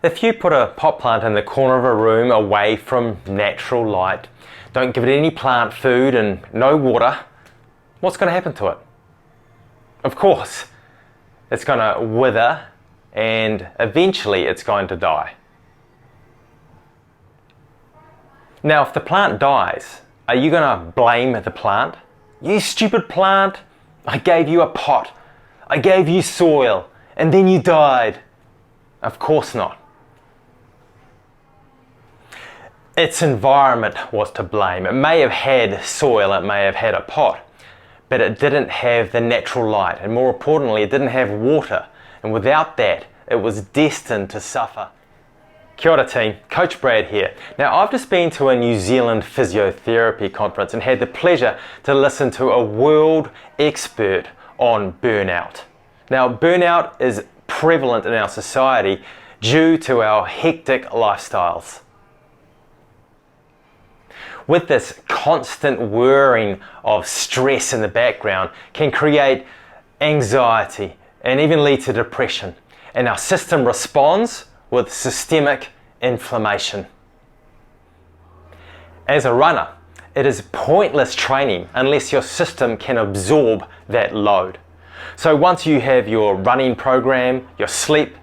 If you put a pot plant in the corner of a room away from natural light, don't give it any plant food and no water, what's going to happen to it? Of course, it's going to wither and eventually it's going to die. Now, if the plant dies, are you going to blame the plant? You stupid plant, I gave you a pot, I gave you soil, and then you died. Of course not. Its environment was to blame. It may have had soil, it may have had a pot, but it didn't have the natural light, and more importantly, it didn't have water, and without that, it was destined to suffer. Kia ora team, Coach Brad here. Now, I've just been to a New Zealand physiotherapy conference and had the pleasure to listen to a world expert on burnout. Now, burnout is prevalent in our society due to our hectic lifestyles. With this constant whirring of stress in the background can create anxiety and even lead to depression. And our system responds with systemic inflammation. As a runner, it is pointless training unless your system can absorb that load. So once you have your running program, your sleep,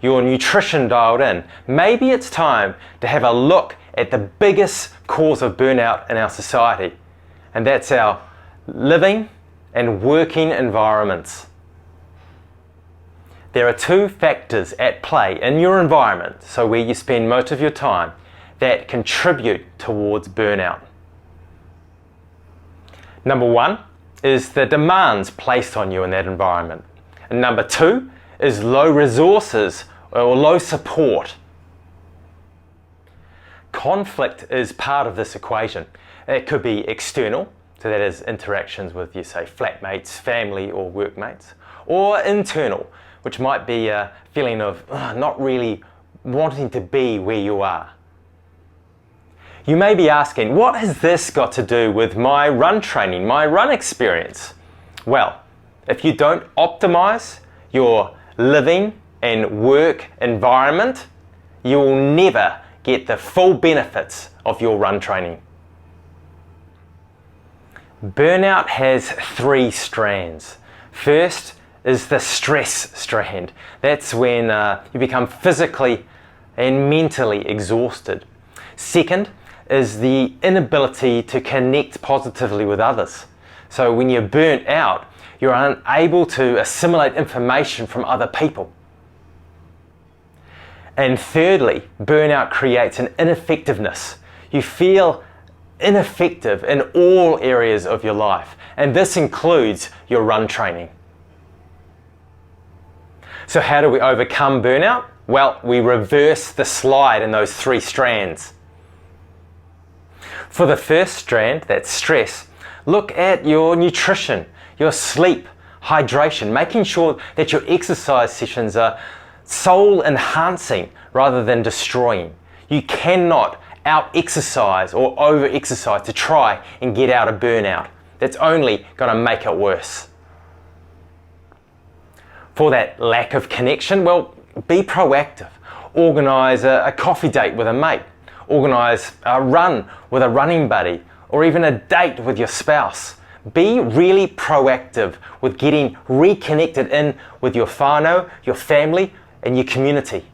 your nutrition dialed in, maybe it's time to have a look at the biggest cause of burnout in our society, and that's our living and working environments. There are two factors at play in your environment, so where you spend most of your time, that contribute towards burnout. Number one is the demands placed on you in that environment. And number two is low resources or low support. Conflict is part of this equation. It could be external, so that is interactions with, you say, flatmates, family or workmates, or internal, which might be a feeling of not really wanting to be where you are. You may be asking, what has this got to do with my run training, my run experience? Well, if you don't optimize your living and work environment, you will never get the full benefits of your run training. Burnout has three strands. First is the stress strand. That's when you become physically and mentally exhausted. Second is the inability to connect positively with others. So when you're burnt out, you're unable to assimilate information from other people. And thirdly, burnout creates an ineffectiveness. You feel ineffective in all areas of your life, and this includes your run training. So how do we overcome burnout? Well, we reverse the slide in those three strands. For the first strand, that's stress, look at your nutrition, your sleep, hydration, making sure that your exercise sessions are soul enhancing rather than destroying. You cannot out-exercise or over-exercise to try and get out of burnout. That's only going to make it worse. For that lack of connection, well, be proactive. Organise a coffee date with a mate. Organise a run with a running buddy, or even a date with your spouse. Be really proactive with getting reconnected in with your whānau, your family, and your community.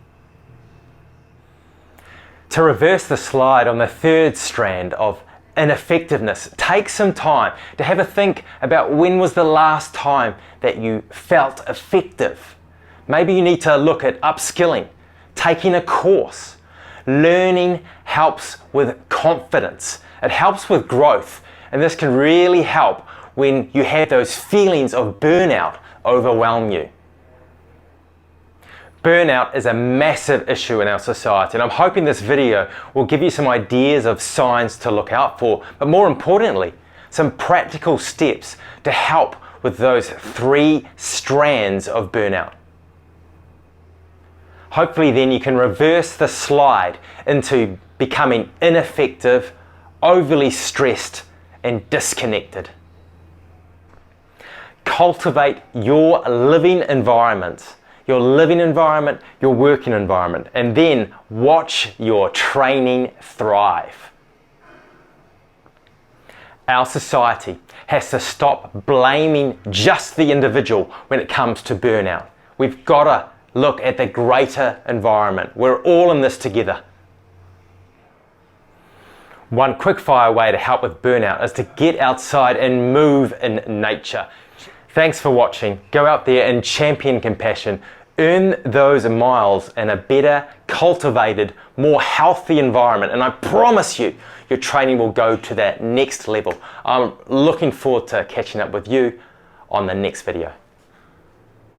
To reverse the slide on the third strand of ineffectiveness, take some time to have a think about when was the last time that you felt effective. Maybe you need to look at upskilling, taking a course. Learning helps with confidence. It helps with growth, and this can really help when you have those feelings of burnout overwhelm you. Burnout is a massive issue in our society, and I'm hoping this video will give you some ideas of signs to look out for, but more importantly, some practical steps to help with those three strands of burnout. Hopefully then you can reverse the slide into becoming ineffective, overly stressed, and disconnected. Cultivate your living environment. your living environment, your working environment, and then watch your training thrive. Our society has to stop blaming just the individual when it comes to burnout. We've got to look at the greater environment. We're all in this together. One quick-fire way to help with burnout is to get outside and move in nature. Thanks for watching. Go out there and champion compassion. Earn those miles in a better, cultivated, more healthy environment. And I promise you, your training will go to that next level. I'm looking forward to catching up with you on the next video.